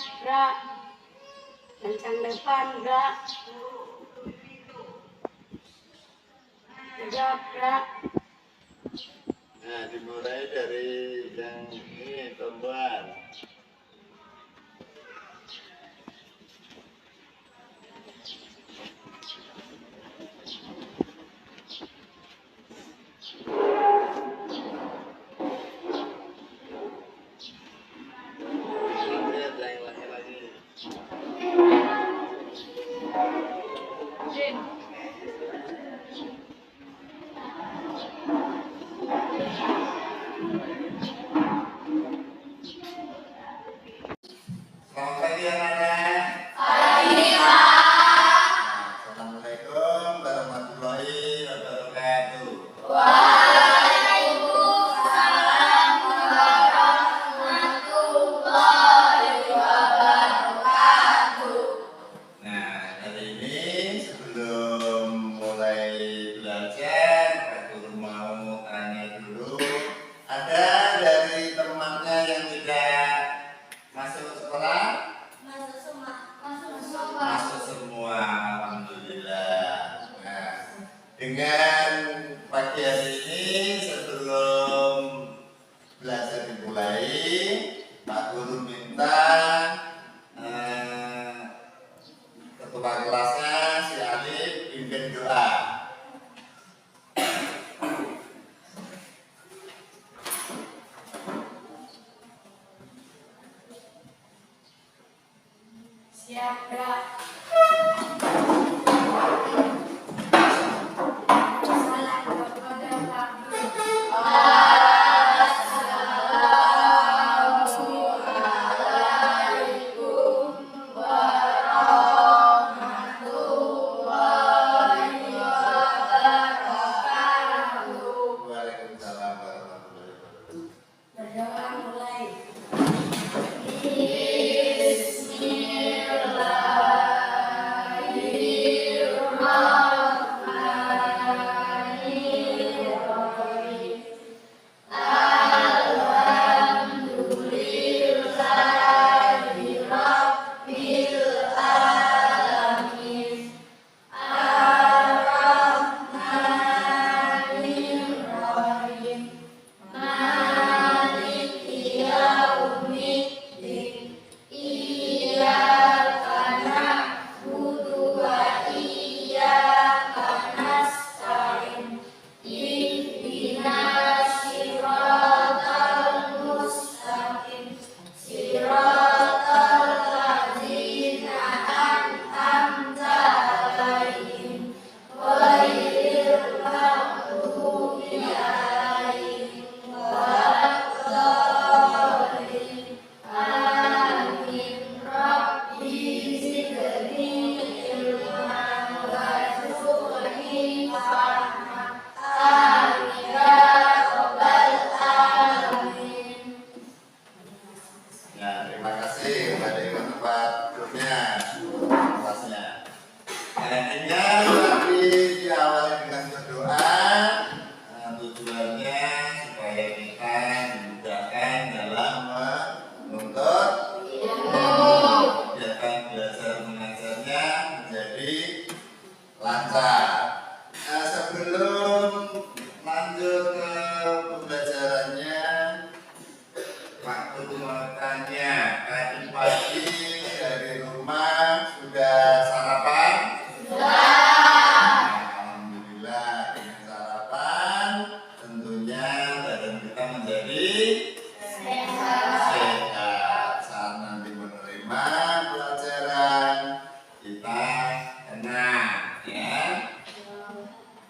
gerak. Kencang depan, gerak. Gerak. Nah, dimulai dari yang ini, tombolan. Selamat pagi anak-anak. Pagi Pak. Assalamualaikum warahmatullahi wabarakatuh. Waalaikumsalam warahmatullahi wabarakatuh. Nah, hari ini sebelum mulai belajar, Pak Guru mau tanya dulu, ada dari temannya yang tidak masuk sekolah? Masuk semua, alhamdulillah. Nah, dengan pagi hari ini sebelum belajar dimulai, Pak Guru minta ketua kelasnya si Alif pimpin doa. Siap, gerak. Salam kepada Pak Guru. Waalaikumsalam warahmatullahi wabarakatuh. Berdoa mulai. Ya, terima kasih kepada yang tempat grupnya, kelasnya. Ingat tadi diawali dengan berdoa. Tujuannya supaya kita dimudahkan dalam menuntut kegiatan belajar mengajarnya menjadi lancar. Sebelum lanjut ke pembelajarannya, Pak Guru mau tanya, tadi pagi dari rumah sudah sarapan? Alhamdulillah, dengan sarapan tentunya badan kita menjadi sehat. Saat nanti menerima pelajaran kita tenang, ya.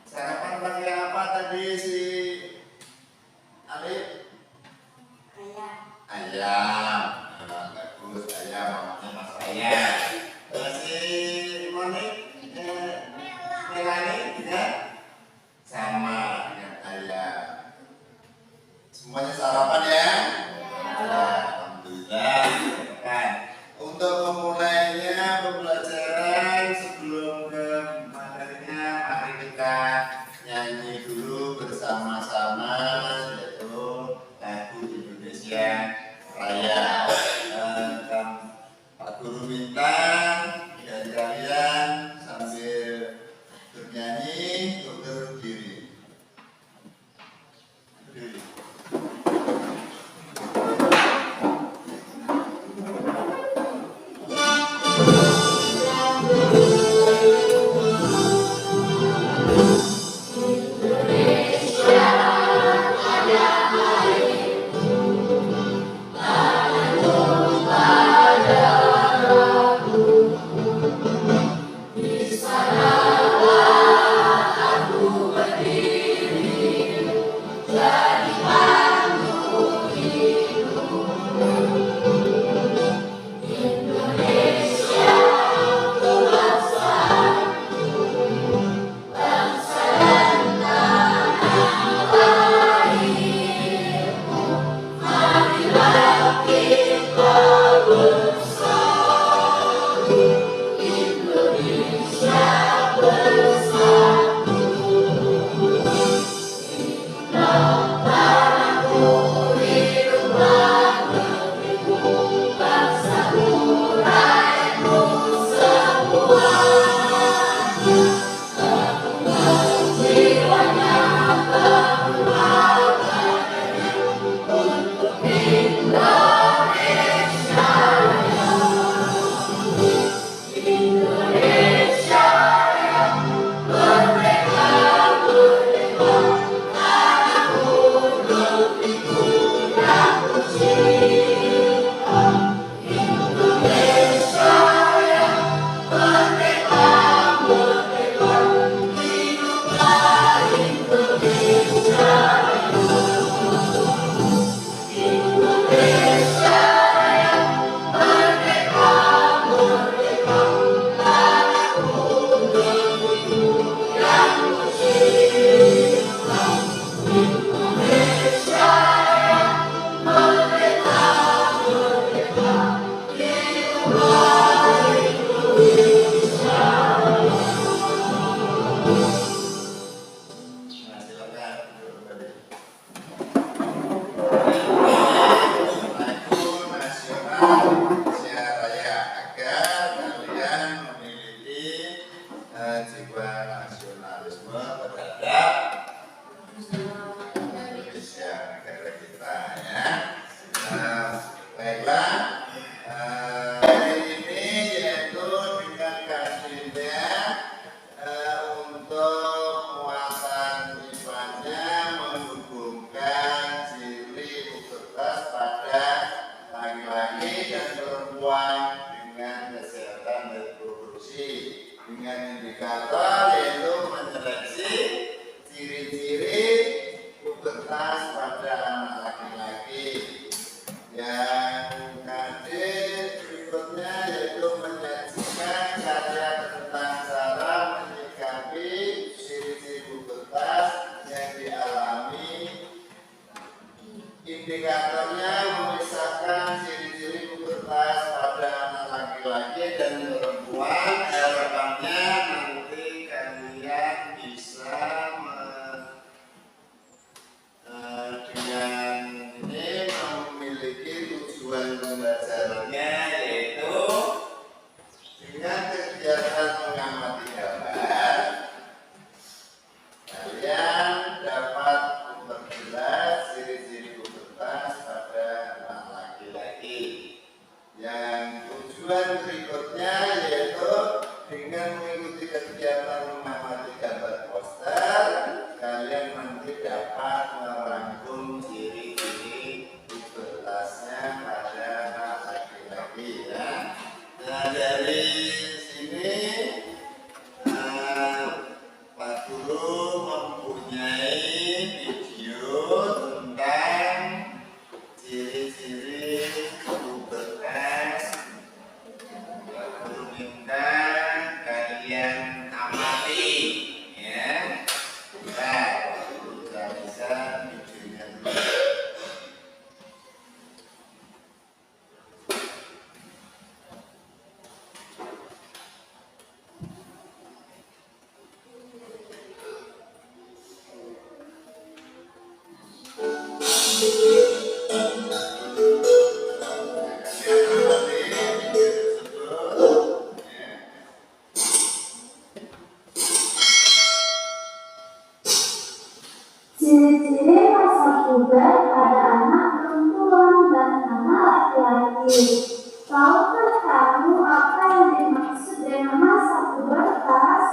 Sarapan pakai apa tadi si Alif? Ayam. Nah, bagus, ayam, mamanya masak ayam. Si Monik, Melani, ya? Sama dengan ayam. Semuanya sarapan ya? Alhamdulillah. Untuk memulainya pembelajaran sebelum ke materinya, mari kita nyanyi dulu bersama-sama, yaitu lagu Indonesia Raya. dengan indikator yaitu menyeleksi ciri-ciri pubertas pada anak laki-laki. Yang berikutnya yaitu menyajikan karya tentang cara menyikapi ciri-ciri pubertas yang dialami. Indikatornya memisahkan ciri-ciri pubertas pada anak laki-laki dan perempuan. Harapannya nanti kalian bisa dengan ini memiliki tujuan pembelajarannya, yaitu dengan kegiatan mengamati gambar kalian dapat memperjelas ciri-ciri pubertas pada anak laki-laki. Yang tujuan berikutnya yaitu dengan mengikuti kegiatan mengamati gambar poster, kalian nanti dapat merangkum ciri-ciri pubertasnya pada anak laki-laki ya. Nah, dari sini Pak Guru mempunyai video tentang ciri-ciri pubertas. Pak Guru minta kalian amati ya. Bisa videonya dulu. Ciri-ciri masa puber pada anak perempuan dan anak laki-laki. Tahukah kamu apa yang dimaksud dengan masa pubertas?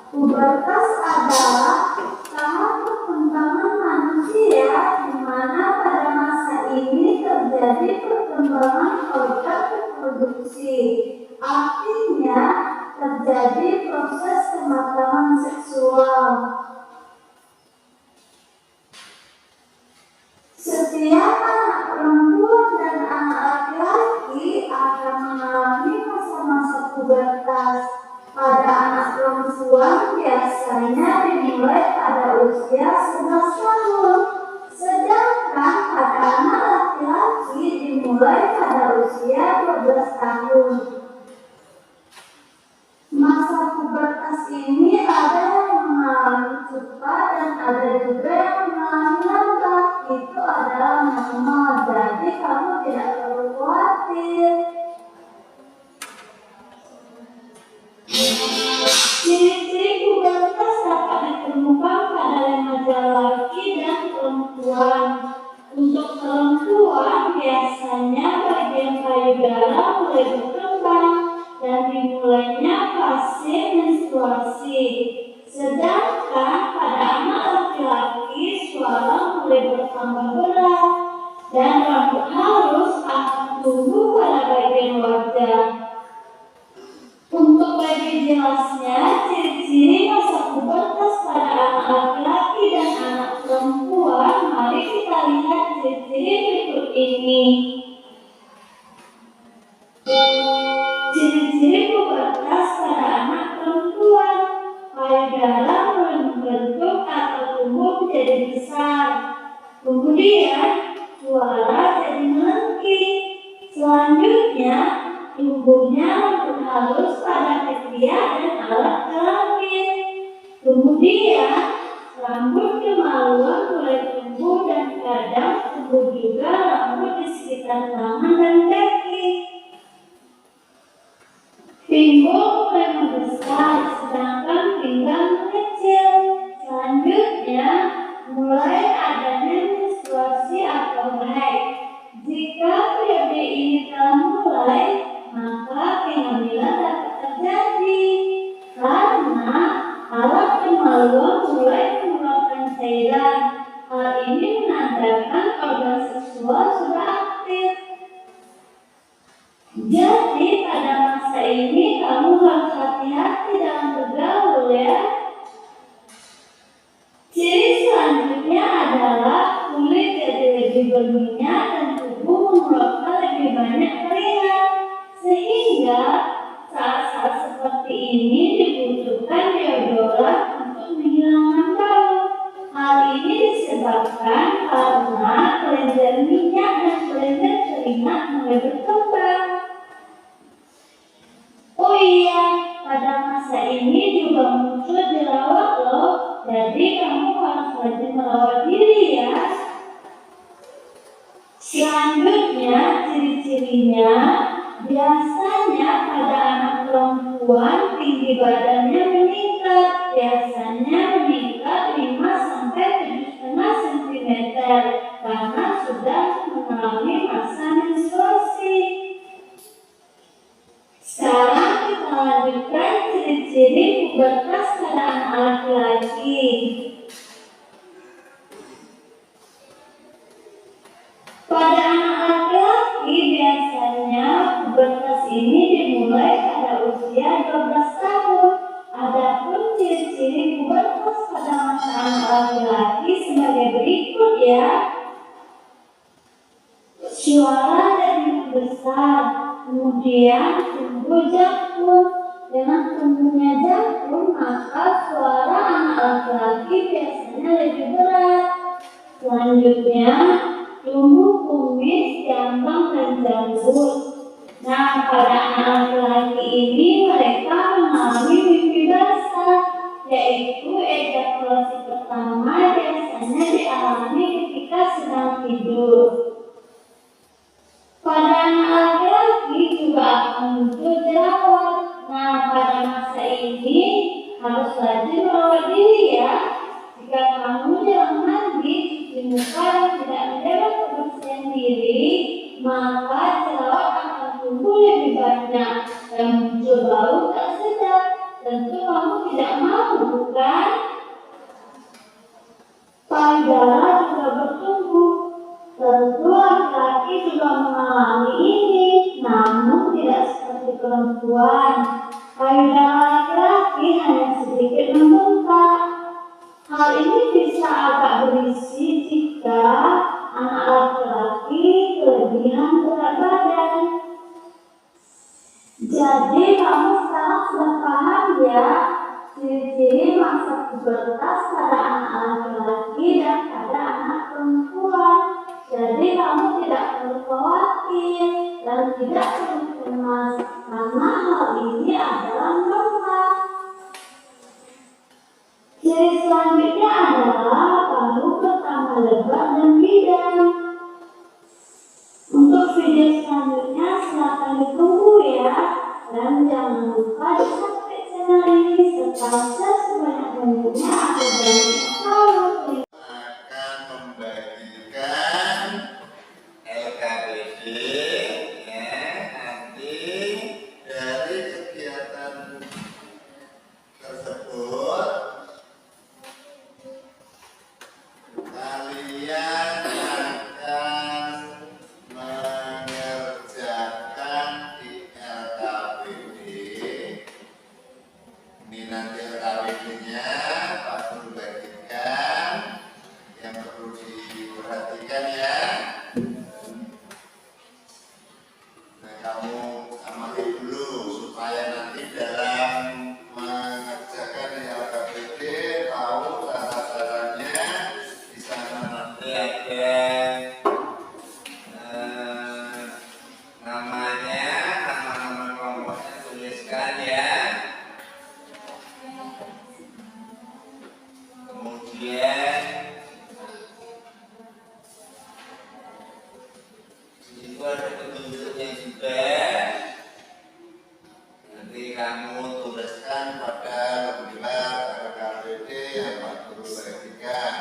Pubertas adalah tahap perkembangan manusia di mana pada masa ini terjadi perkembangan organ reproduksi. Artinya terjadi proses kematangan seksual. Setiap anak perempuan dan anak laki-laki akan mengalami masa-masa pubertas. Pada anak perempuan biasanya dimulai pada usia 11 tahun, sedangkan pada anak laki-laki dimulai pada usia 12 tahun. Masa pubertas ini ada yang mengalami cepat dan ada juga yang mengalami lambat. Itu adalah normal, jadi kamu tidak perlu khawatir. Ciri-ciri pubertas dapat ditemukan pada remaja laki dan perempuan. Untuk perempuan biasanya bagian payudara mulai berkembang dan dimulainya fase menstruasi. Sedangkan pada anak laki-laki suara mulai bertambah berat dan rambut halus akan tumbuh pada bagian wajah. Untuk lebih jelasnya ciri-ciri masa pubertas pada anak laki-laki dan anak perempuan, mari kita lihat ciri-ciri berikut ini. Ciri-ciri pubertas pada anak perempuan: payudara membentuk atau tumbuh menjadi besar. Kemudian suara jadi melengking. Selanjutnya tumbuhnya rambut halus pada ketiak dan alat kelamin. Kemudian rambut kemaluan mulai tumbuh dan kadang tumbuh juga rambut di sekitar tangan dan kaki. Pinggul mulai membesar, sedangkan pinggang mengecil. Selanjutnya, mulai adanya menstruasi atau haid. Jika periode ini telah mulai, maka kehamilan dapat terjadi karena alat kemaluan mulai mengeluarkan cairan. Hal ini menandakan organ seksual sudah aktif. Jadi pada masa ini kamu harus hati-hati dalam masa ini juga muncul jerawat loh. Jadi kamu harus rajin merawat diri ya. Selanjutnya, ciri-cirinya biasanya pada anak perempuan tinggi badannya meningkat. Biasanya meningkat 5 sampai 7,5 cm karena sudah mengalami masa menstruasi. Sekarang kita lanjutkan ciri-ciri pubertas pada anak laki-laki. Pada anak laki-laki biasanya pubertas ini dimulai pada usia 12 tahun. Adapun ciri-ciri pubertas pada masa anak laki-laki sebagai berikut ya. Suara jadi membesar, kemudian tumbuh jangkung. Dengan tumbuhnya jangkung, maka suara anak laki-laki biasanya lebih berat. Selanjutnya, tumbuh kumis, jambang, dan janggut. Nah, pada anak laki-laki ini mereka mengalami mimpi basah, yaitu ejakulasi pertama biasanya dialami ketika sedang tidur. Pada anak laki-laki juga akan muncul jerawat. Nah, pada masa ini harus rajin merawat diri ya. Jika kamu jarang mandi, cuci muka, dan tidak menjaga kebersihan diri, maka jerawat akan tumbuh lebih banyak dan muncul bau tak sedap. Tentu kamu tidak mau, bukan? Payudara juga bertumbuh. Tentu laki-laki juga mengalami ini, namun tidak seperti perempuan. Payudara laki-laki hanya sedikit membengkak. Hal ini bisa agak berisi jika anak laki-laki kelebihan berat badan. Jadi kamu sekarang sudah paham ya ciri-ciri masa pubertas pada anak laki-laki dan pada anak perempuan. Jadi kamu tidak perlu khawatir dan tidak perlu cemas karena hal ini adalah normal. Ciri selanjutnya adalah paru bertambah lebar dan bidang. Untuk video selanjutnya silakan ditunggu ya, dan jangan lupa di-subscribe channel ini serta share sebanyak-banyaknya agar banyak tahu. Akan membagikan LKPD ya, nanti dari kegiatan tersebut kalian akan mengerjakan di LKPD. Ini nanti LKPD-nya Pak Guru bagikan, yang perlu diperhatikan ya. Nah, kamu amati dulu supaya nanti dalam mengerjakan LKPD tahu cara-caranya. Di sana nanti ada namanya, nama-nama kelompoknya tuliskan ya. Kemudian itu ada petunjuknya juga. Nanti kamu tuliskan pada lembar LKPD yang Pak Guru bagikan.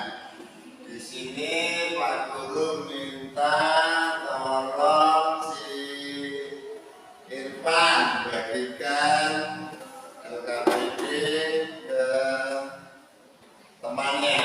Di sini Pak Guru minta tolong si Irfan bagikan LKPD ke temannya.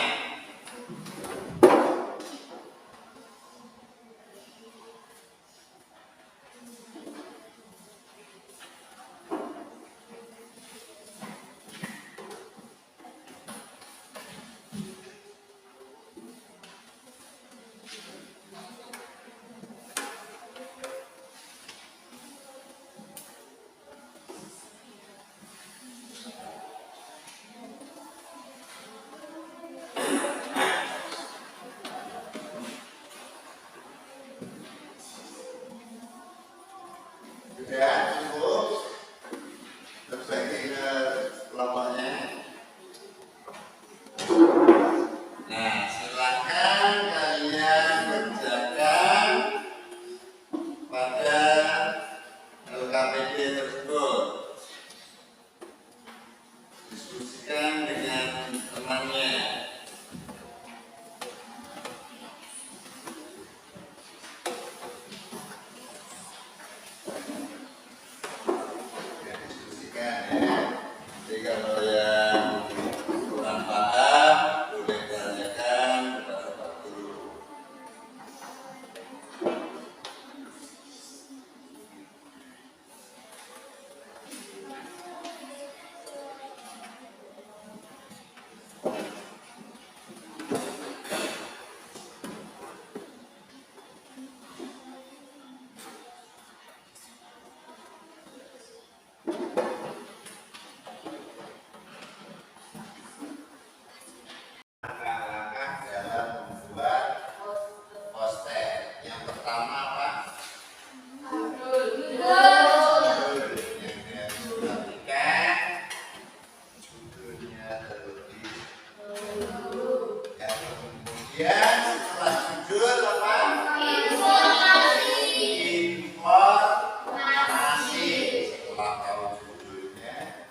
setelah tahu judulnya,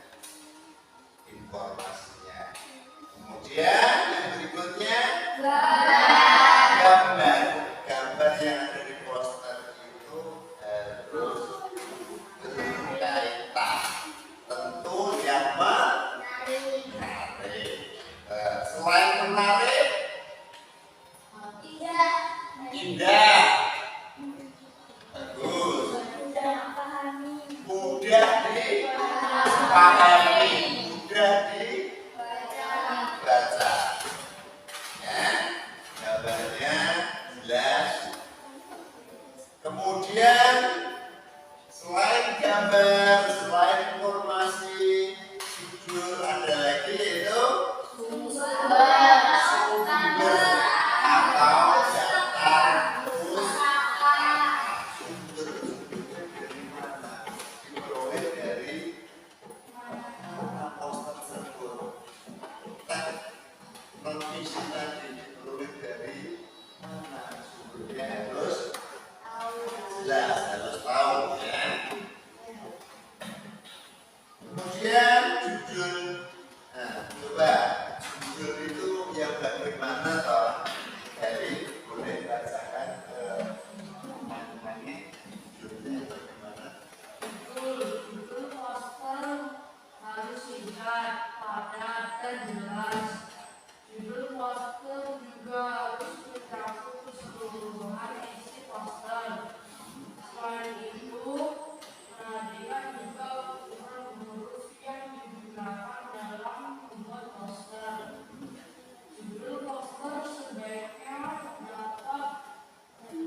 informasinya. Kemudian yang berikutnya gambar. Gambar yang ada di poster itu harus berkaitan. Tentu yang menarik. Selain menarik, indah, bagus, mudah dipahami, mudah dibaca. Ya, gambarnya jelas. Kemudian selain gambar, selain informasi, judul ada lagi yaitu sumber atau daftar pustaka. Sumber dari mana? Diperoleh dari poster tersebut. Notice tadi diperoleh dari mana? Sumbernya harus jelas, harus tahu ya. Kemudian judul. Nah, coba judul itu yang bagaimana toh? Jadi boleh bacakan ke teman-temannya judulnya bagaimana? Judul poster harus singkat, padat, dan jelas. Judul poster juga harus mencakup keseluruhan isi poster. Selain itu, perhatikan juga ukuran huruf yang digunakan dalam membuat poster. Judul poster sebaiknya dapat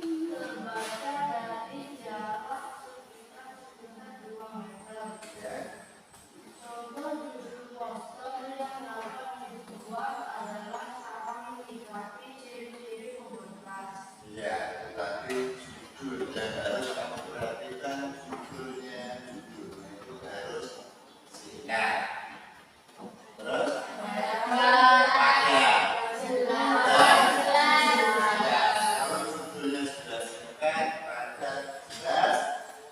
terbaca dari jarak sekitar 2 meter. Contoh judul poster yang dapat dibuat adalah cara menyikapi ciri-ciri komunitas. Ya, tadi judul yang harus kamu perhatikan judulnya. Judul itu harus singkat. Terus panjang. Kalau judulnya sudah singkat, padat, jelas,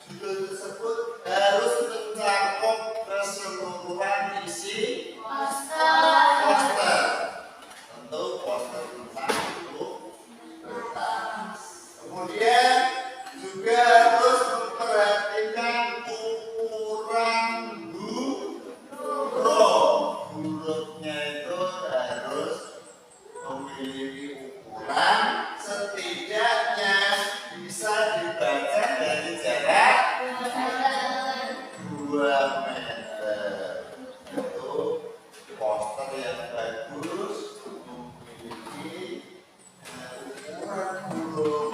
judul tersebut harus mencakup keseluruhan isi poster. Tentu poster tentang itu kertas. Kemudian juga harus memperhatikan ukuran huruf. Hurufnya itu harus memiliki ukuran setidaknya bisa dibaca dari jarak 2 meter. Itu poster yang bagus memiliki ukuran huruf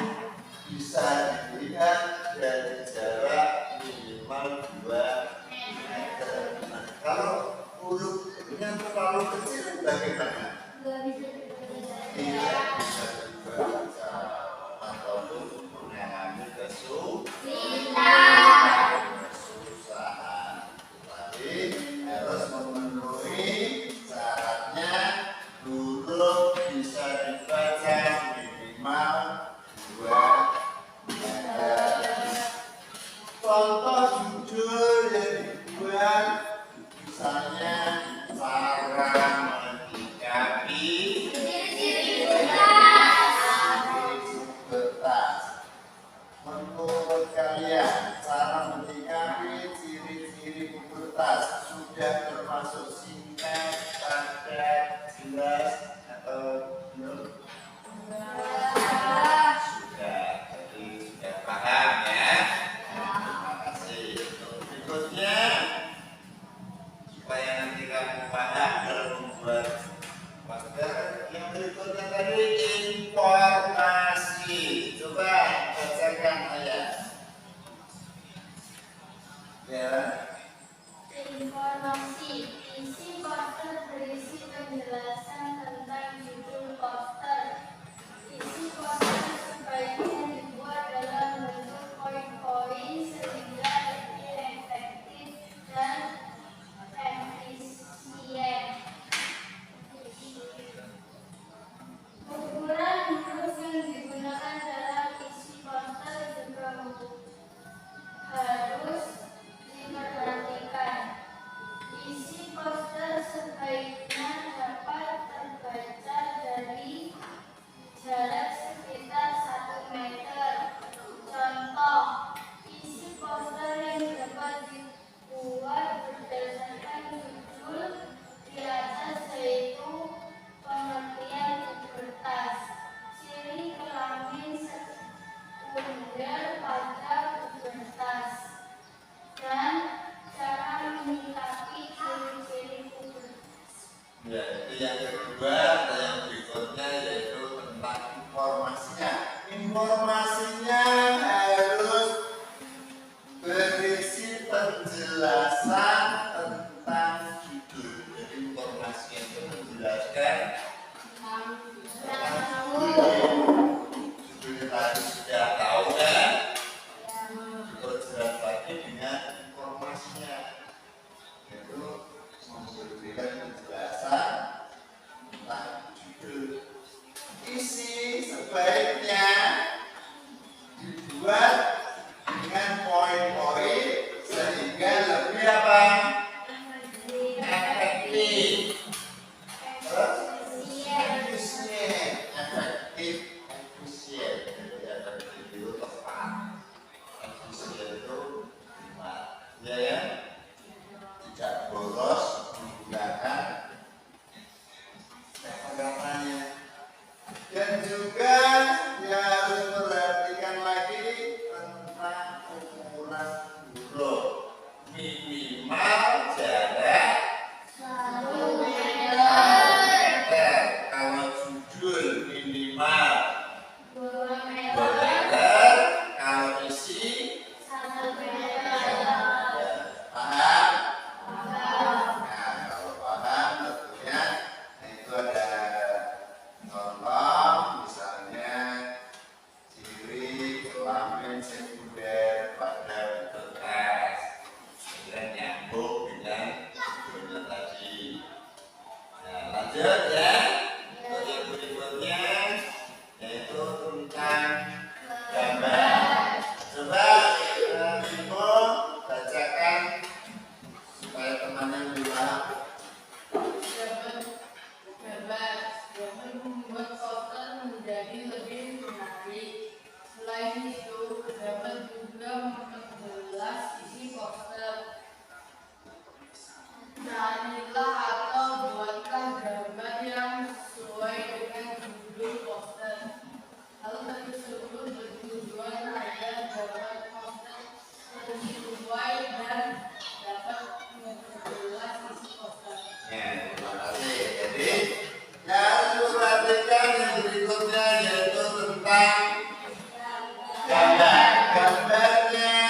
bisa dilihat dari jarak minimal 2 meter. Nah, kalau hurufnya terlalu kecil bagaimana? Tidak bisa dibaca ataupun mengalami kesusahan. Tapi harus memenuhi syaratnya huruf bisa dibaca minimal 2 meter. Contoh judul yang dibuat misalnya cara menyikapi kertas. Menurut kalian cara menyikapi ciri-ciri kertas sudah termasuk singkat, padat, jelas atau belum? Sudah, jadi sudah paham ya. Terima kasih. Berikutnya supaya nanti kamu paham dalam membuat poster, yang berikutnya tadi informasi. Coba bacakan ayat. Ya. Informasi. Isi poster berisi penjelasan tentang judul poster. Isi poster sebaiknya dibuat dalam bentuk poin-poin sehingga lebih efektif dan efisien. Ukuran huruf yang digunakan dalam isi poster juga harus diperhatikan. yang kedua dan yang berikutnya yaitu tentang informasinya. Informasinya harus berisi penjelasan tentang judul. Jadi informasinya itu menjelaskan tentang judulnya tadi sudah tahu kan? Diperjelas lagi dengan informasinya, yaitu memberikan penjelasan tentang judul. Isi sebaiknya dibuat dengan poin-poin sehingga lebih apa? Efektif. Terus efisien, efektif, efisien. Jadi efektif itu tepat, efisien itu hemat, ya, tidak boros menggunakan kata-katanya. Dan juga dia harus perhatikan lagi tentang ukuran huruf, minimal jarak 1 meter. Kalau judul minimal 2 meter, kalau isi 1 meter. Paham? Nah, kalau paham tentunya itu ada contoh, misalnya ciri kelamin sekunder pada bekas, dan nyambung dengan judulnya tadi. Nah, lanjut ya. Untuk yang berikutnya yaitu tentang gambar. Coba Bimo bacakan supaya temannya lebih paham. Dapat membuat poster menjadi lebih menarik. Selain itu, dapat juga memperjelas isi poster. Carilah atau buatlah gambar yang sesuai dengan judul poster. Hal tersebut bertujuan agar gambar poster sesuai dan dapat memperjelas isi poster. Ya, terima kasih. Jadi yang diperhatikan yang berikutnya yaitu tentang gambar. Gambarnya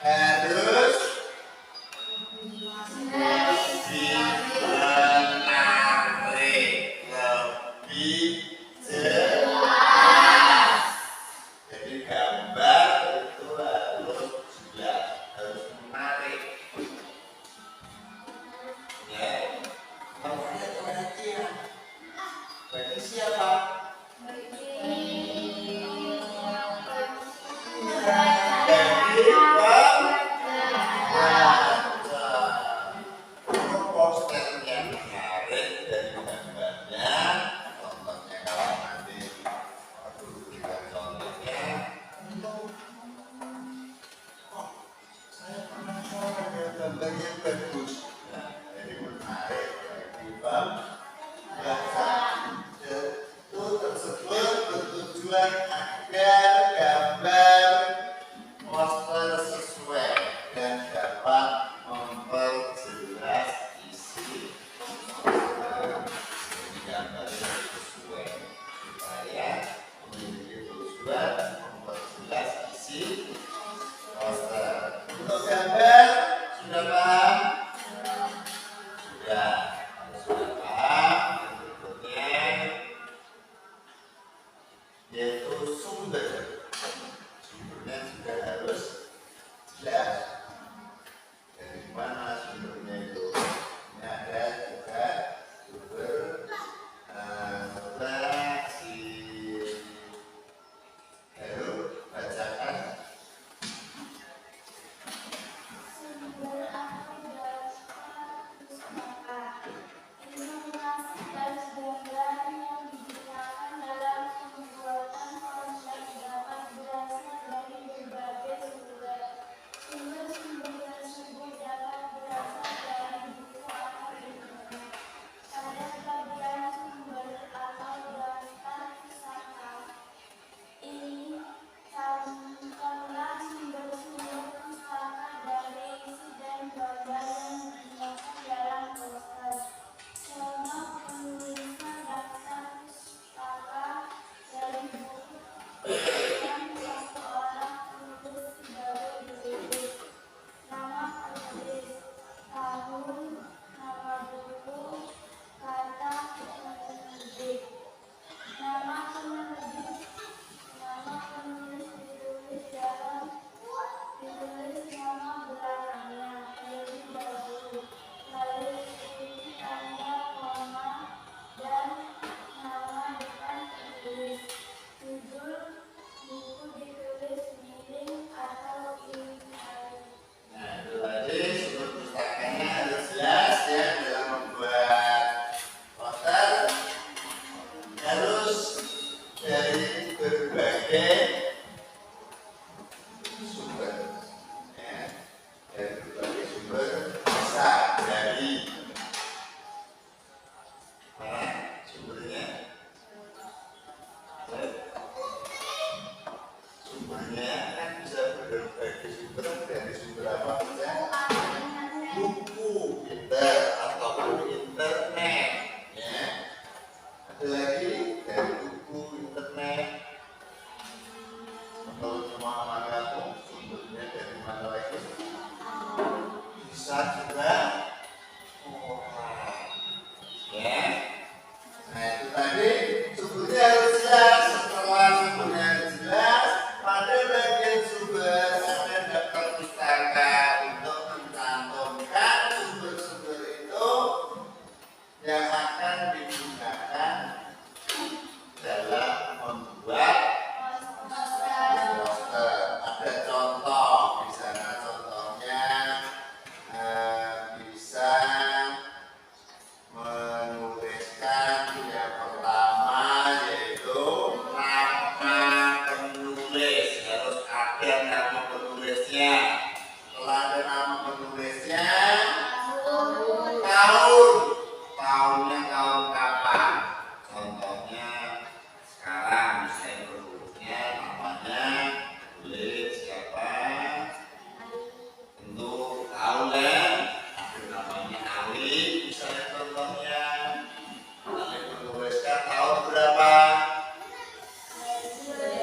harus menarik, lebih jelas. Jadi gambar itu harus jelas, harus menarik. Ya, namanya perhatian. Bagi siapa? Poster yang menarik dari gambarnya, contohnya kalau nanti aku berikan contohnya, oh, saya penasaran ya gambarnya bagus, nah, jadi menarik bagi baca. Itu tersebut bertujuan agar gambar poster sesuai dan dapat memperjelas isi poster. Jadi gambarnya sesuai supaya memiliki tujuan memperjelas isi poster. Untuk gambar sudah paham? bisa juga orang. Ya. Nah itu tadi sumbernya harus jelas. Setelah sumbernya harus jelas, pada bagian sumber ada daftar pustaka untuk mencantumkan sumber-sumber itu yang akan digunakan dalam membuat poster. Ada contoh di sana, contohnya bisa menuliskan yang pertama yaitu nama penulis, harus ada nama penulisnya. Setelah ada nama penulisnya, tahunnya tahun kapan. Contohnya sekarang misalnya penulisnya namanya tulis siapa, tentu tahu kan, ada namanya Ali misalnya contohnya. Ali menuliskan tahun berapa,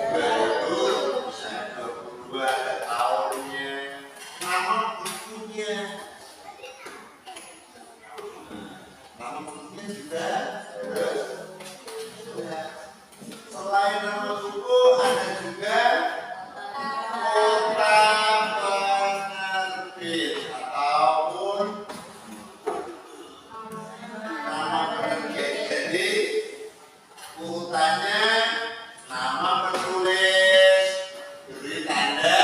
2000, misalnya 22 ada tahunnya, nama bukunya. Nama bukunya juga harus jelas. Selain nama buku ada juga kota penerbit ataupun nama penerbit. Jadi urutannya nama penulis, beri tanda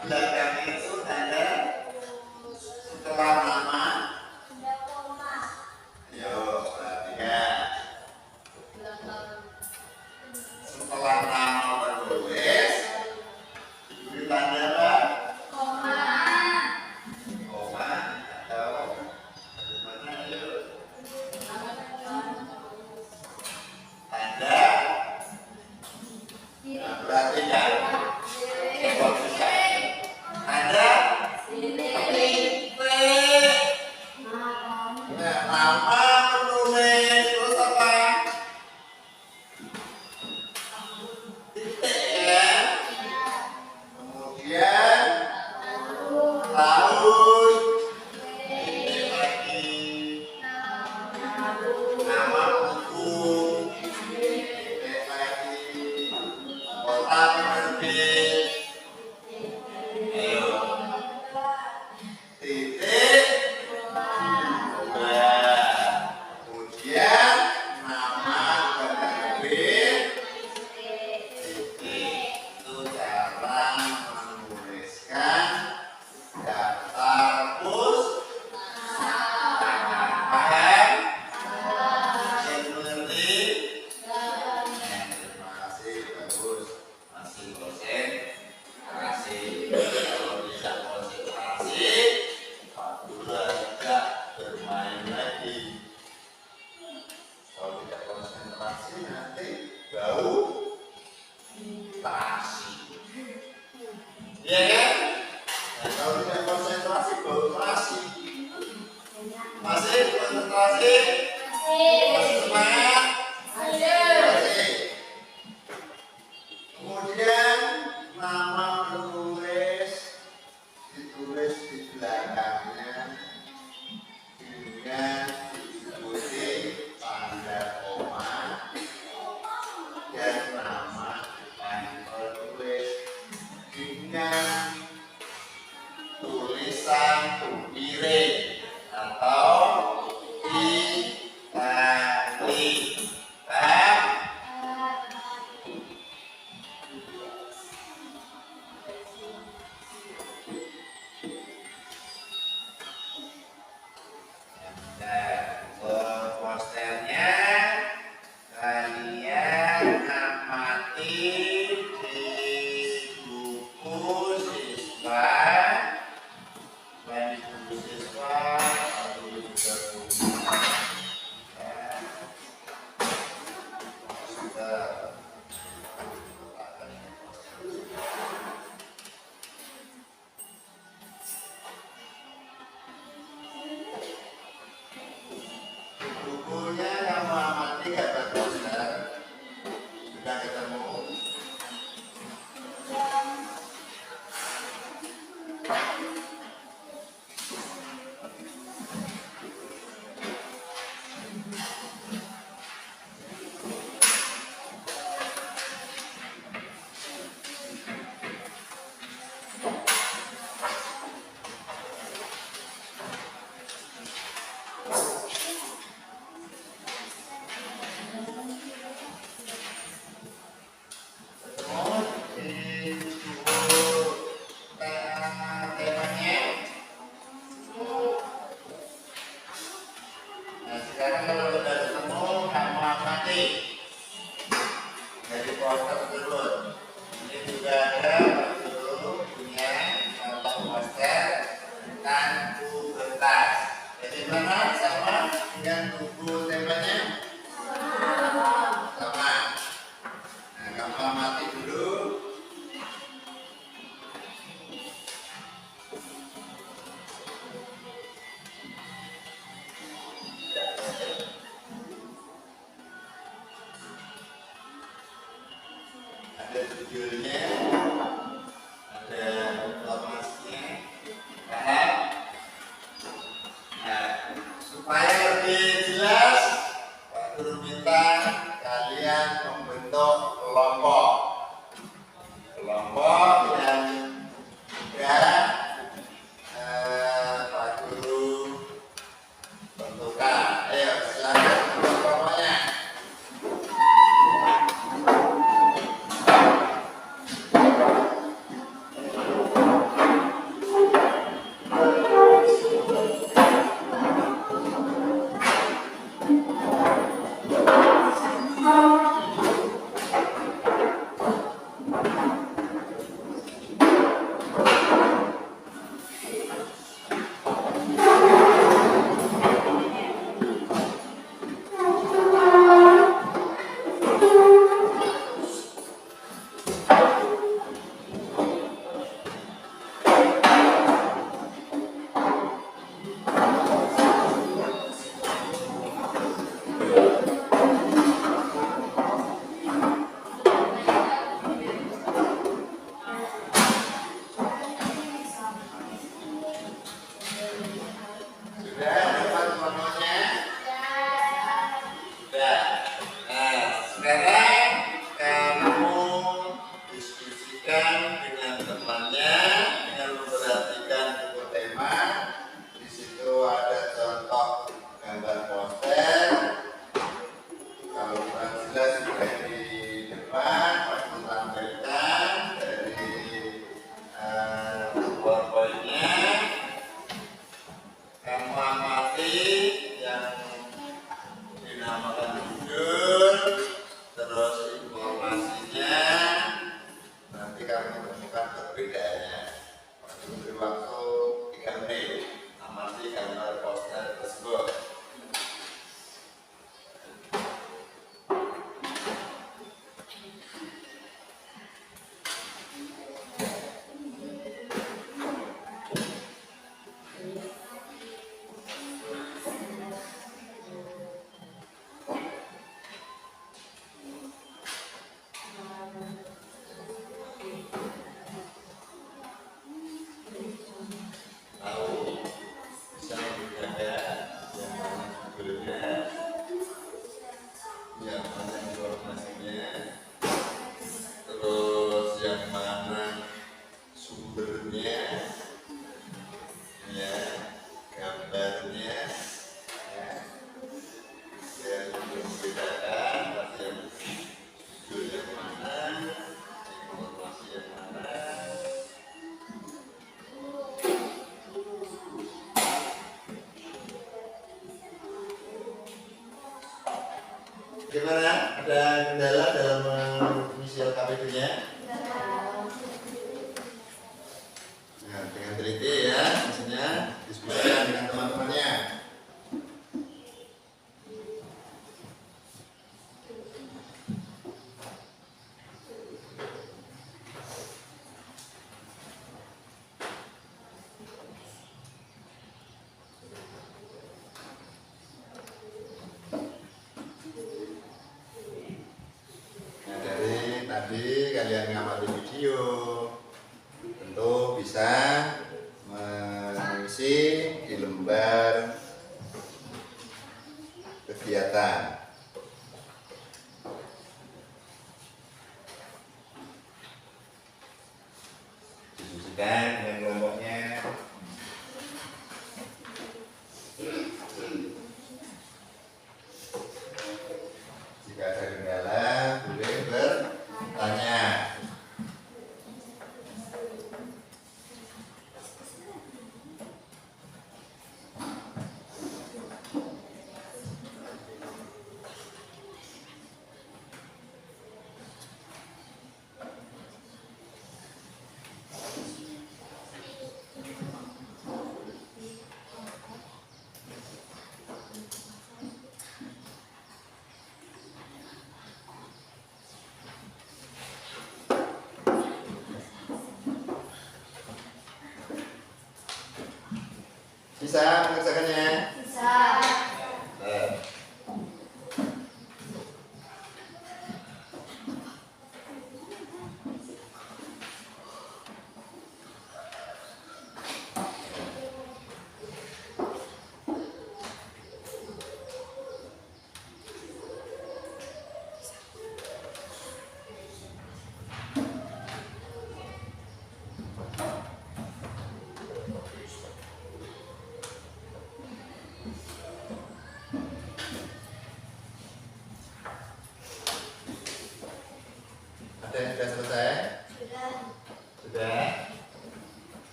belakang itu tanda setelah nama. Yo, perhatikan. Setelah nama penulis, diberi tanda apa? Koma atau bagaimana? Yuk. Tanda. Nah, perhatikan. Coba bisa. Tanda. Nah, nama penulis terus apa? Titik ya. Kemudian tahun, titik lagi. Nama buku, titik lagi. Kota penerbit. Ayo. Titik. Kemudian nama penerbit. Itu cara menuliskan daftar pustaka. Paham? Mengerti? Terima kasih, bagus. Masih konsentrasi. Kalau tidak konsentrasi, Abdullah tidak bermain lagi. Kalau tidak konsentrasi nanti bau terasi. Iya kan? Nah, kalau tidak konsentrasi bau terasi. Masih konsentrasi? Masih semangat? Masih. Kemudian nama penulis ditulis di belakangnya dengan diikuti tanda koma dan nama depan penulis dengan tulisan miring atau itali. Paham? Nah, posternya kalian amati di buku siswa juga ada Guru punya contoh poster tangguh kertas. Jadi mana sama dengan buku temanya? Sama. Nah, kamu amati dulu. Ada judulnya, ada informasinya, paham? Nah, supaya lebih jelas, Pak Guru minta kalian membentuk kelompok yang juga Pak Guru tentukan. Ayo silakan bentuk kelompoknya. Sudah dapat kelompoknya? Sudah. Nah, sekarang kamu diskusikan dengan temannya dengan memperhatikan buku tema. Di situ ada contoh gambar poster. Kalau kurang jelas juga di depan, aku tampilkan dari PowerPoint-nya. Kamu amati yang dinamakan judul, terus informasinya, nanti kamu temukan perbedaannya. Beri waktu 3 menit, amati gambar poster tersebut. Tahu bisa membedakan yang mana judulnya, yang mana informasinya, terus yang mana sumbernya, ya, gambarnya, ya, yang membedakan pasti yang judul yang mana, informasi yang mana. Gimana? Ada kendala dalam mengisi LKPD-nya? Nah, dengan teliti ya, maksudnya diskusikan dengan teman-temannya. Nah, dari tadi kalian ngamati video, tentu bisa mengisi di lembar kegiatan. Diskusikan dengan kelompoknya. Jika ada kendala, boleh bertanya. Bisa mengerjakannya? Bisa. Ada yang sudah selesai? Sudah. Sudah.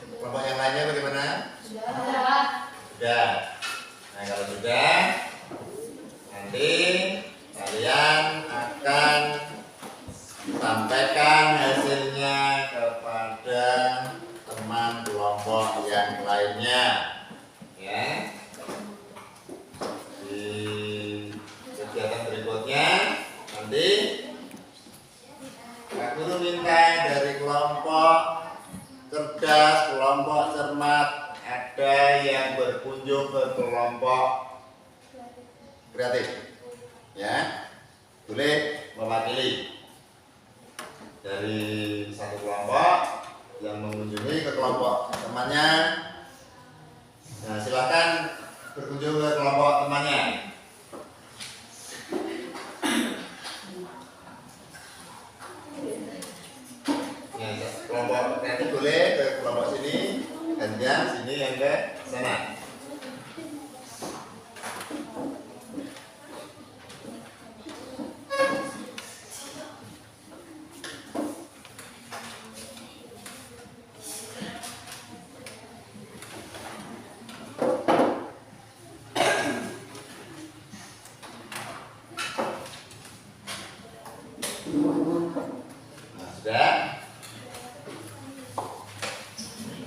Kelompok yang lainnya bagaimana? Sudah. Sudah. Nah kalau sudah, nanti kalian akan sampaikan hasilnya kepada teman kelompok yang lainnya, ya. Di kegiatan berikutnya nanti Pak Guru minta dari kelompok cerdas, kelompok cermat, ada yang berkunjung ke kelompok kreatif, ya, boleh mewakili dari satu kelompok yang mengunjungi ke kelompok temannya. Nah, silakan berkunjung ke kelompok temannya. Ya, kelompok kreatif boleh ke kelompok sini, gantian sini yang ke sana. Nah, sudah.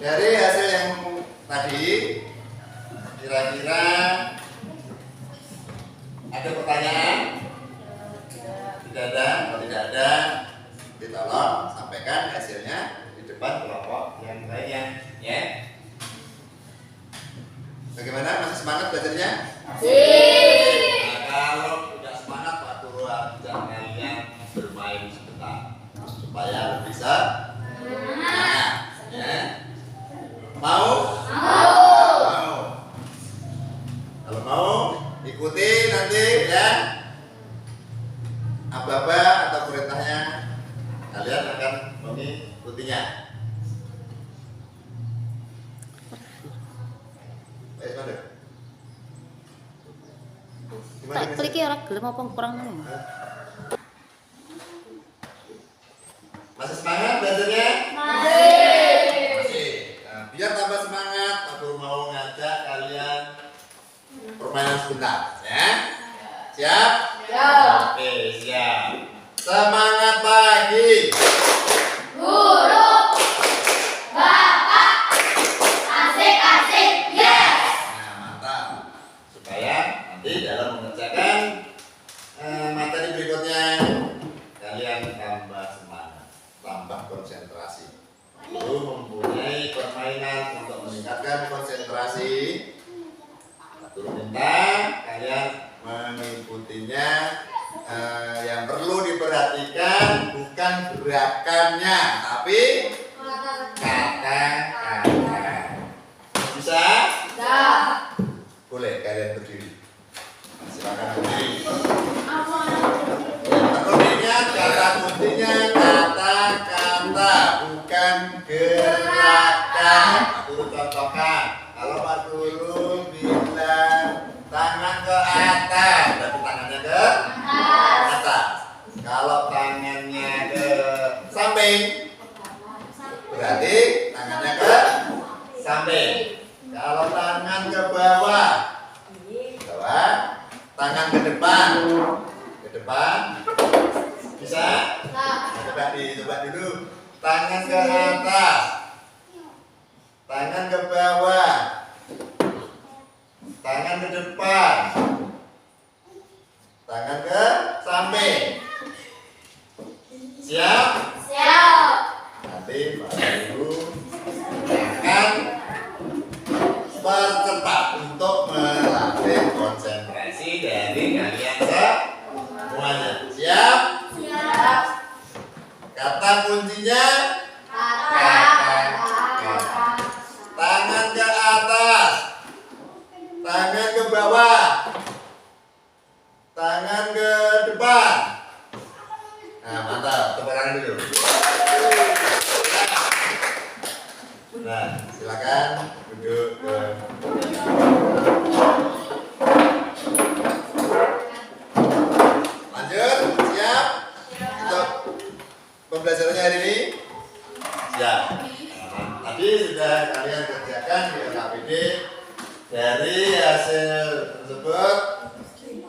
Dari hasil yang tadi, kira-kira ada pertanyaan? Tidak ada. Kalau tidak ada, ditolong sampaikan hasilnya di depan kelompok yang lainnya, ya. Bagaimana? Masih semangat belajarnya? Nah, kalau tidak semangat, Pak Guru ajak kalian bermain sebentar supaya bisa semangat, ya. Mau? Mau. Kalau mau, ikuti nanti, ya. Aba-aba atau perintahnya kalian akan mengikutinya. Baik, Ismail. Gimana Tak ini? klik ya orang gelem apa kurang ngono. Masih semangat belajarnya? Masih. Masih. Nah, biar tambah semangat, aku mau ngajak kalian permainan sebentar, ya. Siap? Siap. Oke, siap. Semangat pagi. Guru. Bapak. Asik-asik. Yes. Nah, mantap. Supaya nanti dalam mengerjakan materi berikutnya kalian tambah semangat, tambah konsentrasi. Guru mempunyai permainan untuk meningkatkan konsentrasi. Guru minta kalian mengikutinya. Yang perlu diperhatikan bukan gerakannya, tapi kata-kata. Bisa? Bisa. Boleh kalian berdiri. Silakan berdiri. Perlu diingat kata kuncinya kata-kata, bukan gerakan. Pak Guru contohkan. Kalau Pak Guru bilang tangan ke atas, berarti tangannya ke atas. Kalau tangannya ke samping, berarti tangannya ke samping. Kalau tangan ke bawah, tangan ke depan, bisa? Coba dulu. Tangan ke atas, tangan ke bawah, tangan ke depan, tangan ke samping. Siap? Siap. Nanti Pak Guru akan Kata kuncinya Kata. tangan ke atas, tangan ke bawah, tangan ke depan. Nah, mantap. Tepuk tangan dulu. Nah, silakan duduk ke. Lanjut, siap? Untuk pembelajarannya hari ini? Siap. Nah, tadi sudah kalian kerjakan di LKPD. Dari hasil tersebut,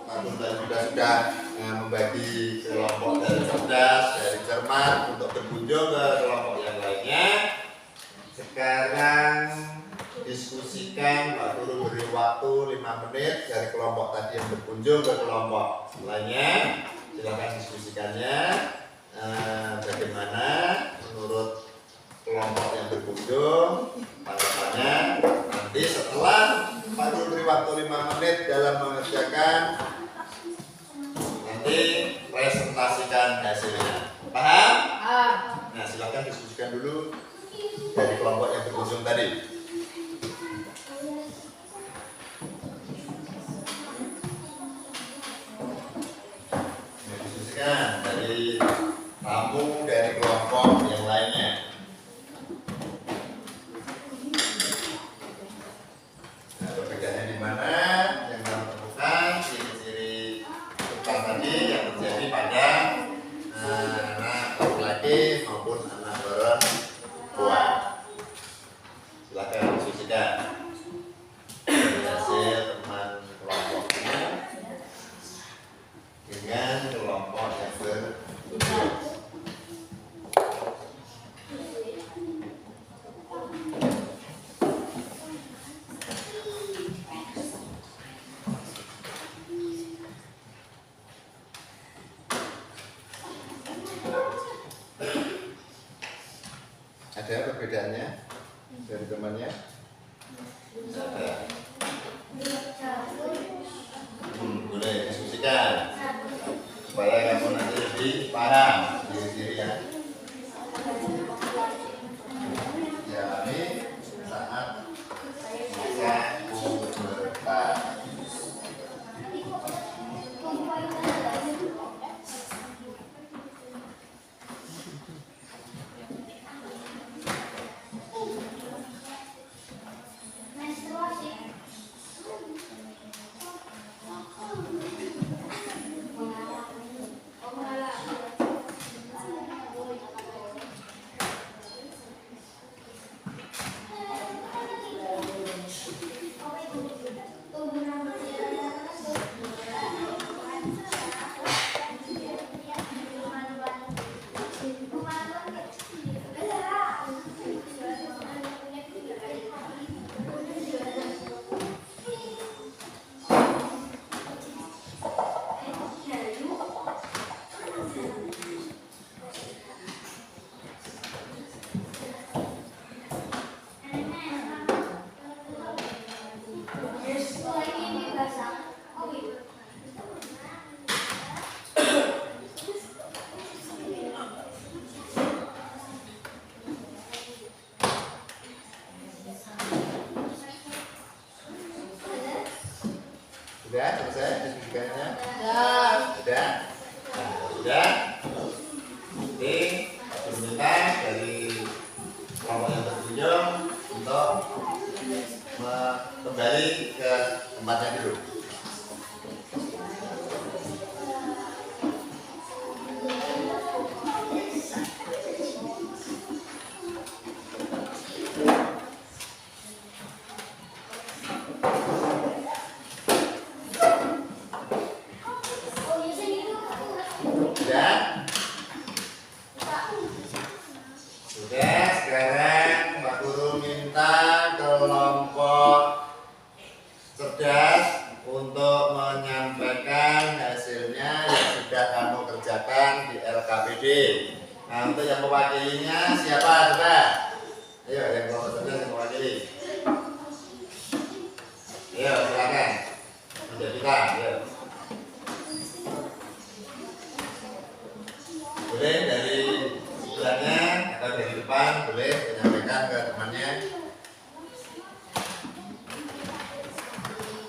Pak Guru dan juga sudah membagi kelompok dari cerdas, dari cermat untuk berkunjung ke kelompok yang lainnya. Sekarang diskusikan, Pak Guru beri waktu 5 menit dari kelompok tadi yang berkunjung ke kelompok lainnya. Silakan diskusikannya. Bagaimana menurut kelompok yang berkunjung tanggapannya. Nanti setelah Pak Guru beri waktu 5 menit dalam mengerjakan, nanti presentasikan hasilnya. Paham? Nah, silakan diskusikan dulu dari kelompok yang berkunjung tadi. Diskusikan dari tamu dari kelompok yang lainnya. Nah, perbedaannya di mana? Yang kamu temukan ciri-ciri utama tadi yang terjadi pada anak laki-laki maupun anak perempuan. Silakan diskusikan hasil teman kelompoknya dengan kelompok yang berkunjung. Ada perbedaannya dari temannya? Ada. Boleh diskusikan supaya kamu nanti lebih paham diri ya. Ya, ini saat bisa bertahan. Sudah selesai diskusikannya? Sudah? Nah, sudah. Jadi, diminta dari kelompok yang berkunjung untuk kembali ke tempatnya dulu. Sudah? Sudah, sekarang Pak Guru minta kelompok cerdas untuk menyampaikan hasilnya yang sudah kamu kerjakan di LKPD. Nah, untuk yang mewakilinya siapa? Coba. Ayo, yang kelompok cerdas yang mewakili. Ayo, silakan. Menjadi kita, ayo. Boleh dari sebelahnya atau dari depan boleh menyampaikan ke temannya.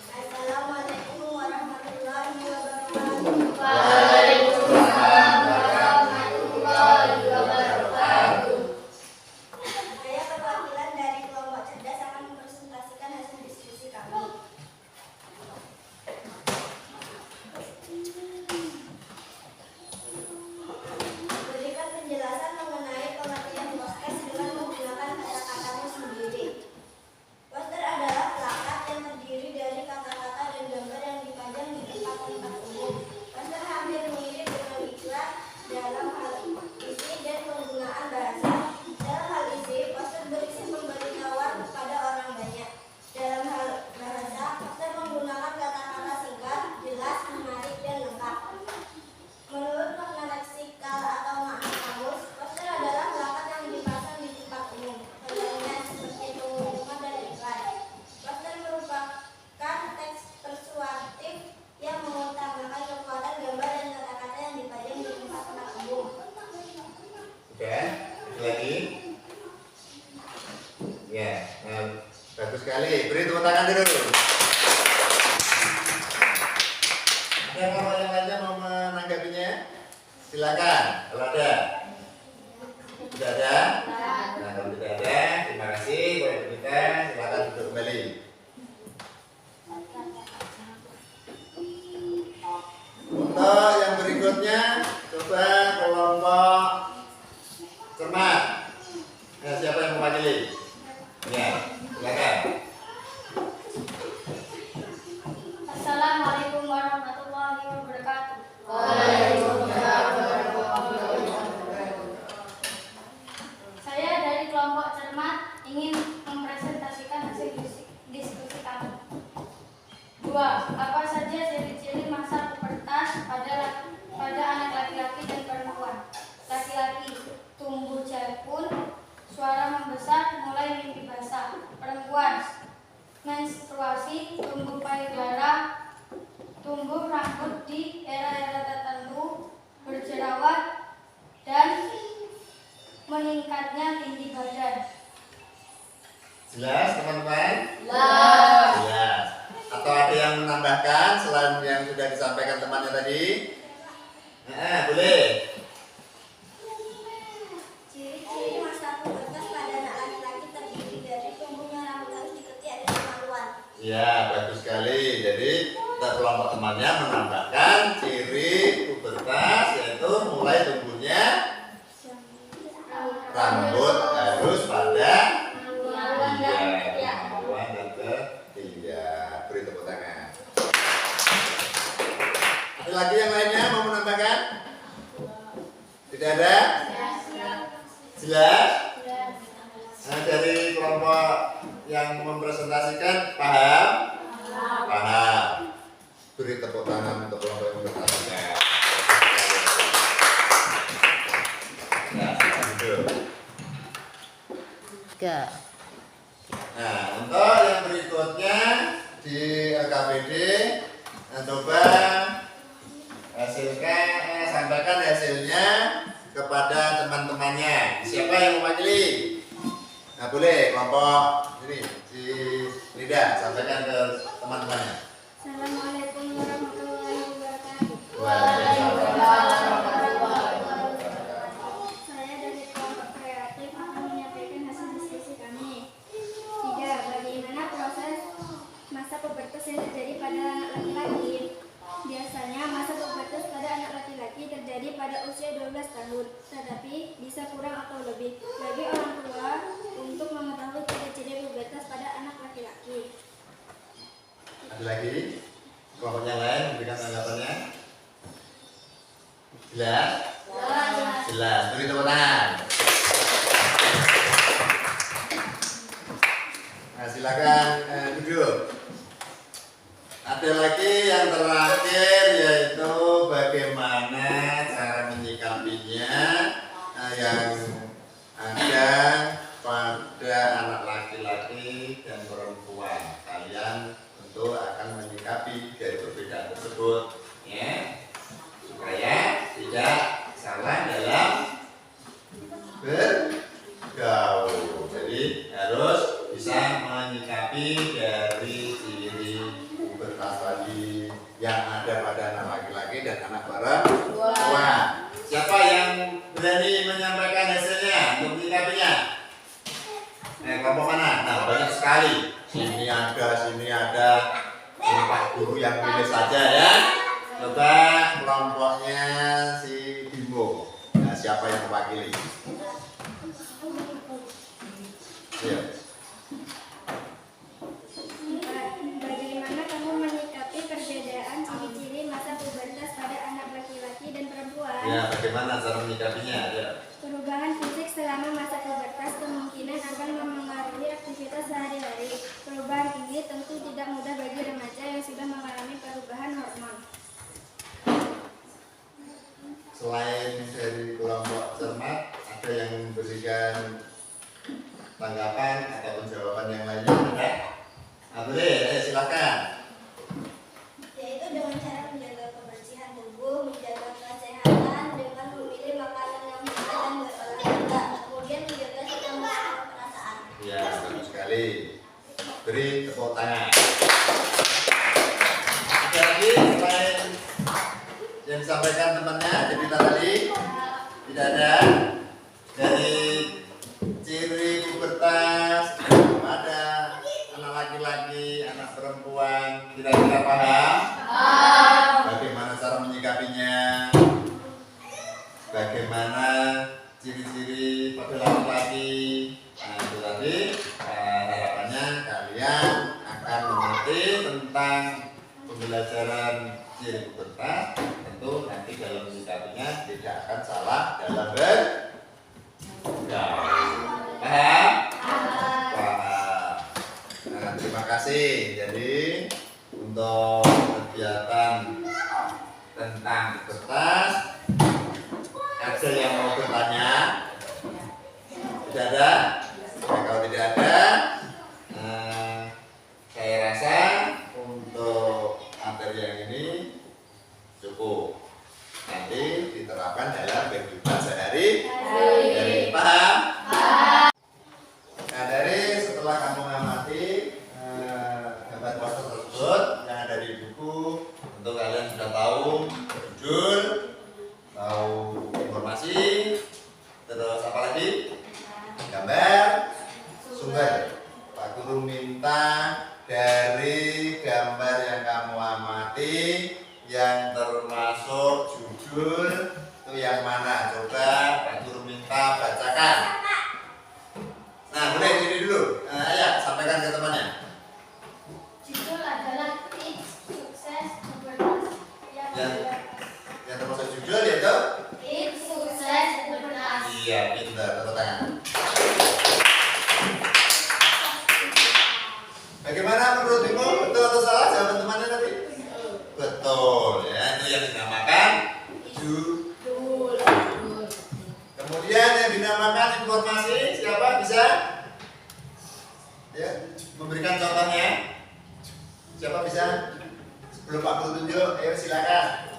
Assalamualaikum warahmatullahi wabarakatuh. Waalaikumsalam warahmatullahi wabarakatuh. Saya perwakilan dari kelompok cerdas akan mempresentasikan hasil diskusi kami. Berikan penjelasan mengenai pengertian poster dengan menggunakan kata-katamu sendiri. Poster adalah plakat yang terdiri dari kata-kata dan gambar yang dipajang di tempat-tempat umum. Poster hampir mirip dengan iklan dalam hal isi dan penggunaan bahasa. Dalam hal isi, poster berisi pemberitahuan kepada orang banyak. Dalam hal bahasa, poster menggunakan kata-kata singkat, jelas, menarik, dan lengkap. Menurut makna leksikal atau makna kamus, poster adalah plakat yang dipasang di tempat umum. Contohnya seperti pengumuman dan iklan. Poster merupakan teks persuasif yang mengutamakan kekuatan gambar dan kata-kata yang dipajang di tempat-tempat umum. Oke, lagi. Ya, bagus sekali. Beri tepuk tangan dulu. Ada kalau yang lainnya mau menanggapinya? Silakan. Kalau ada, tidak ada. Nah, kalau tidak ada, terima kasih. Kalau kita silakan duduk kembali. Untuk yang berikutnya, coba kelompok cermat. Nah, siapa yang mewakili? Ya, silakan. Assalamualaikum warahmatullahi wabarakatuh. Saya dari kelompok cermat ingin mempresentasikan hasil diskusi kami. 2. Apa saja ciri-ciri masa pubertas pada anak laki-laki dan perempuan? Laki-laki, tumbuh jangkung, suara membesar, mulai mimpi basah. Perempuan, menstruasi, tumbuh payudara, tumbuh rambut di era-era tertentu, berjerawat, dan meningkatnya tinggi badan. Jelas, teman-teman? Jelas. Jelas. Atau ada yang menambahkan selain yang sudah disampaikan temannya tadi? Boleh. Ciri-ciri masa pubertas pada anak laki-laki terdiri dari tumbuhnya rambut halus di ketiak dan kemaluan. Ya, bagus sekali. Jadi kelompok temannya menambahkan ciri pubertas yaitu mulai tumbuhnya rambut halus pada kemaluan dan ketiak. Beri tepuk tangan. Ada lagi yang lainnya mau menambahkan? Tidak ada? Jelas? Nah, dari kelompok yang mempresentasikan paham? Paham. Beri tepuk tangan untuk kelompok yang mempresentasikan. Nah, duduk. 3. Nah, untuk yang berikutnya di LKPD, coba sampaikan hasilnya kepada teman-temannya. Siapa yang mewakili? Nah, boleh kelompok ini si Rida sampaikan ke teman-temannya. Assalamualaikum warahmatullahi wabarakatuh. Saya dari kelompok kreatif akan menyampaikan hasil diskusi kami. 3. Bagaimana proses masa pubertas yang terjadi pada anak laki-laki? Biasanya masa pubertas pada anak laki-laki terjadi pada usia 12 tahun, tetapi bisa kurang atau lebih. Bagi orang tua untuk mengetahui ciri-ciri pubertas pada anak laki-laki. Ada lagi? Kelompok yang lain memberikan tanggapannya? Jelas? Jelas. Beri tepuk tangan. Nah, silakan duduk. Ada lagi yang terakhir yaitu bagaimana cara menyikapinya yang ada pada anak laki-laki dan perempuan. Kalian tentu akan menyikapi dari perbedaan tersebut, ya, supaya tidak salah dalam bergaul. Jadi harus bisa menyikapi dari ciri pubertas tadi yang ada pada anak laki-laki dan anak perempuan. Siapa yang berani menyampaikan hasilnya untuk menyikapinya? Kelompok mana? Nah, banyak sekali. Sini ada. Ini Pak Guru yang pilih saja ya. Coba kelompoknya si Bimo. Nah, siapa yang mewakili? Iya. Bagaimana kamu menyikapi perbedaan ciri-ciri masa pubertas pada anak laki-laki dan perempuan? Ya, bagaimana cara menyikapinya? Ya. Perubahan fisik selama masa pubertas kemungkinan akan mempengaruhi aktivitas sehari-hari. Perubahan ini tentu tidak mudah bagi remaja yang sudah mengalami perubahan hormon. Selain dari kelompok cermat, ada yang memberikan tanggapan ataupun jawaban yang lainnya ada? Boleh, silakan. Yaitu dengan cara menjaga kebersihan tubuh, menjaga kesehatan dengan memilih makanan yang sehat dan berolahraga, kemudian menjaga sikap perasaan. Ya, bagus sekali. Beri tepuk tangan. Ada lagi selain yang disampaikan temannya, cerita tadi? Tidak ada. Dari ciri pubertas pada anak laki-laki, anak perempuan, kira-kira paham? Bagaimana cara menyikapinya? Bagaimana ciri-ciri pada laki-laki? Nah, itu tadi harapannya kalian akan mengerti tentang pembelajaran ciri pubertas. Tentu nanti dalam menyikapinya tidak akan salah dalam bergaul. Paham? Paham. Nah, terima kasih. Jadi untuk kegiatan tentang pubertas, ada yang mau bertanya? Tidak ada? Nah, kalau tidak ada, saya rasa untuk materi yang ini cukup. Nanti diterapkan dalam kehidupan sehari-hari. Paham? Nah, dari setelah kamu mengamati gambar poster tersebut yang ada di buku, tentu kalian sudah tahu judul, tahu informasi, terus apa lagi? Gambar, sumber. Pak Guru minta dari gambar yang kamu amati, yang termasuk judul itu yang mana? Coba Pak Guru minta bacakan. Nah, boleh ini dulu. Ya, sampaikan ke temannya. Judul adalah Tips Sukses Pubertas. Yang termasuk judul yaitu Tips Sukses Pubertas. iya, pintar, tepuk tangan. Bagaimana menurutmu? Betul atau salah jawaban temannya tadi? Betul, ya, itu yang dinamakan judul. Kemudian yang dinamakan informasi, siapa bisa? Ya, memberikan contohnya. Siapa bisa? Sebelum Pak Guru tunjuk, ayo silakan.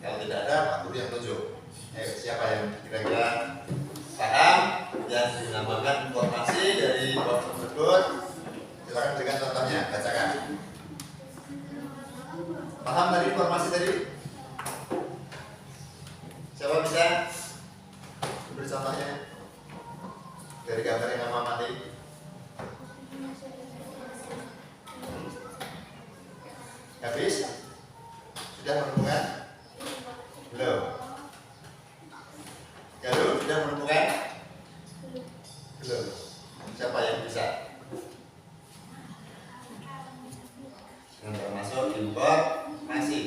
Kalau tidak ada, Pak Guru yang tunjuk. Ayo, siapa yang kira-kira paham yang dinamakan informasi dari poster tersebut? Silakan berikan contohnya, bacakan. Paham tadi informasi tadi? Siapa bisa beri contohnya dari gambar yang kamu amati? Habis? Sudah menemukan? Belum? Galuh, sudah menemukan? Belum. Siapa yang bisa? Yang termasuk informasi.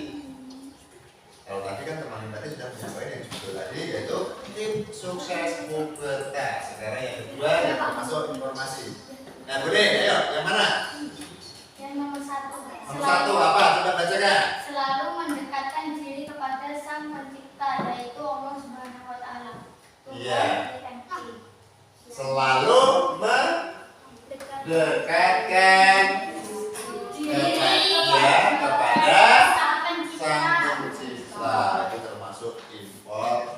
Kalau tadi kan teman tadi sudah menyampaikan yang judul tadi yaitu tips sukses pubertas. Sekarang yang kedua yang termasuk informasi. Nah, boleh, ayo, yang mana? Yang nomor 1. Nomor 1 apa? Coba bacakan. Selalu mendekatkan diri kepada Sang Pencipta, yaitu Allah Subhanahu wa Ta'ala. Iya. Selalu mendekatkan kepada Sang Pencipta. Itu termasuk informasi.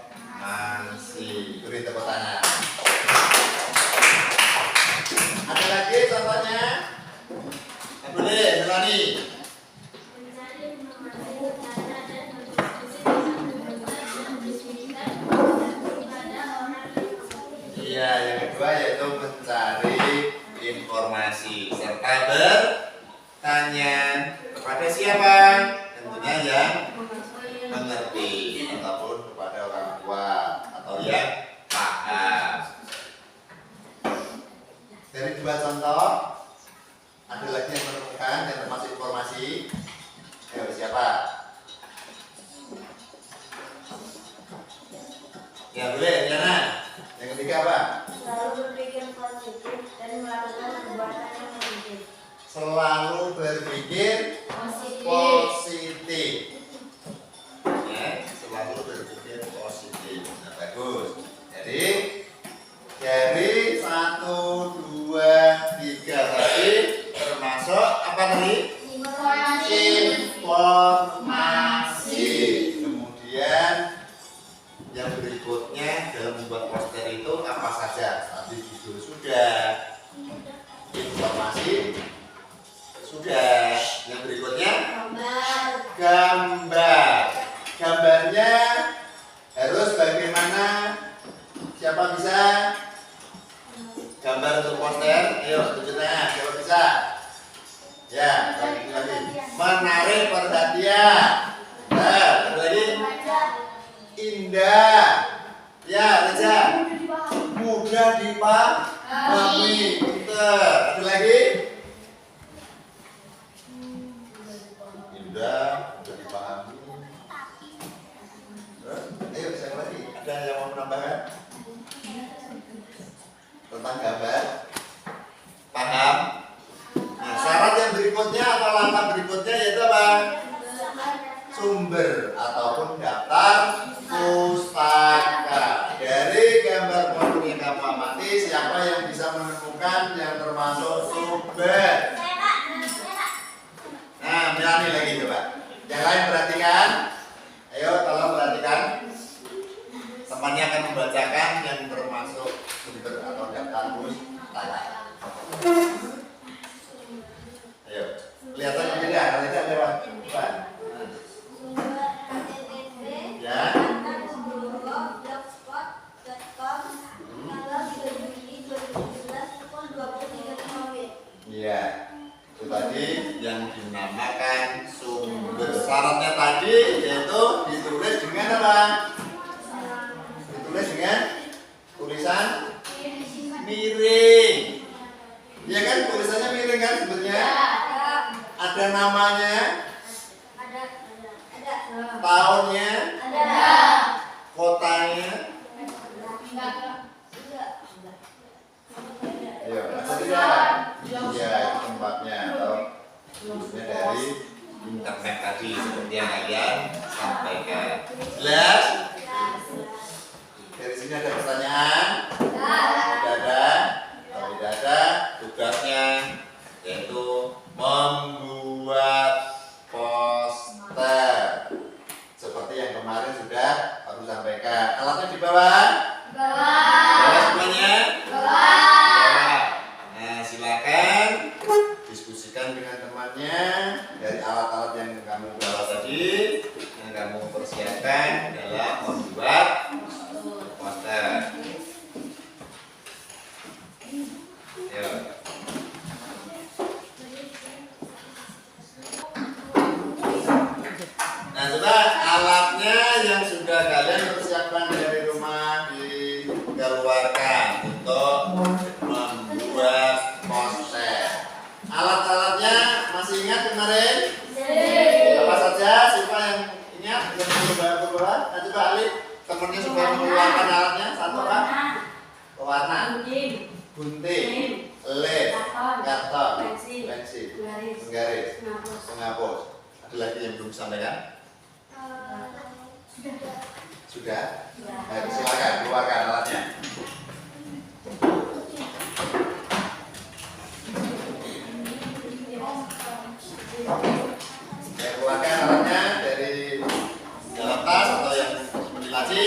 Iya, yang kedua yaitu mencari informasi serta bertanya kepada siapa? Tentunya yang mengerti ataupun kepada orang tua atau yang paham. Dari dua contoh, ada lagi yang menemukan yang termasuk informasi. Ayo, siapa? Ya boleh, Diana. Yang ketiga apa? Selalu berpikir positif dan melakukan perbuatan yang positif. Selalu berpikir Positif. positif. Ya, selalu berpikir positif. Nah, bagus. Jadi dari 1, 2, 3 tadi termasuk apa tadi? Informasi. Kemudian yang berikutnya dalam membuat poster itu apa saja? Tadi judul sudah, informasi sudah. Yang berikutnya gambar. Gambarnya harus bagaimana? Siapa bisa gambar untuk poster? Ayo tunjukkan, siapa bisa? Ya, lagi. Menarik perhatian. Nah, satu lagi. Indah. Ya, Reza. Mudah dipahami. Pinter. Ada lagi? Indah, mudah dipahami. Ayo, siapa lagi? Ada yang mau menambahkan? Tentang gambar? Paham? Nah, syarat yang berikutnya atau langkah berikutnya yaitu apa? Sumber ataupun daftar pustaka. Dari gambar poster yang kamu amati, siapa yang bisa menemukan yang termasuk sumber? Nah, berani lagi coba. Yang lain perhatikan. Ayo, tolong perhatikan. Temannya akan membacakan yang termasuk sumber atau daftar pustaka. Ayo, kelihatan tidak? Kalau tidak lewat depan. Ya. Iya. Itu tadi yang dinamakan sumber. Syaratnya tadi yaitu ditulis dengan apa? Ditulis dengan tulisan miring. Iya kan, tulisannya miring kan sebenarnya? Ada namanya, tahunnya, kotanya. Ayo, ada tidak? Iya, itu tempatnya atau tulisnya dari internet tadi seperti yang kalian sampaikan. Jelas? Dari sini ada pertanyaan? Tidak ada? Kalau tidak ada, tugasnya yaitu membuat poster seperti yang kemarin sudah aku sampaikan. Alatnya di bawah? Bawah semuanya? Bawah. Nah, silakan diskusikan dengan temannya dari alat-alat yang kamu bawa tadi, yang kamu persiapkan dalam membuat poster. Ayo. Nah, coba alatnya yang sudah kalian persiapkan dari rumah dikeluarkan untuk membuat poster. Alat-alatnya masih ingat kemarin? Apa saja? Siapa yang ingat? Yang berubah? Nah, coba Alif, temennya sudah mengeluarkan alatnya. Satu apa? Pewarna, gunting, lem, karton, pensil, penggaris, penghapus. Ada lagi yang belum disampaikan? Sudah? Ayo, silakan keluarkan alatnya. Saya keluarkan alatnya dari dalam tas atau yang seperti laci.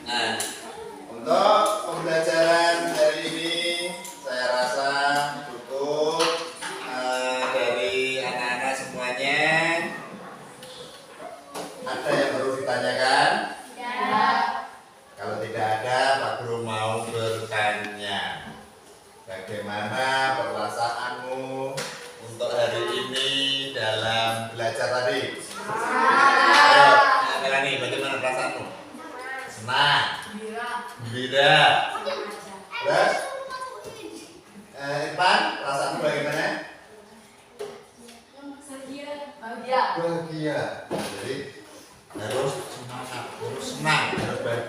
Nah, untuk pembelajaran hari ini saya rasa cukup. Dari anak-anak semuanya ada yang perlu ditanyakan?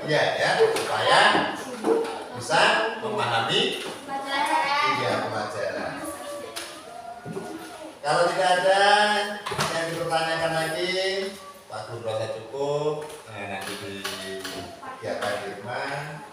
Iya ya, supaya bisa memahami pelajaran. Kalau tidak ada yang dipertanyakan lagi, Pak Guru rasa cukup. Nah, nanti di kegiatan di rumah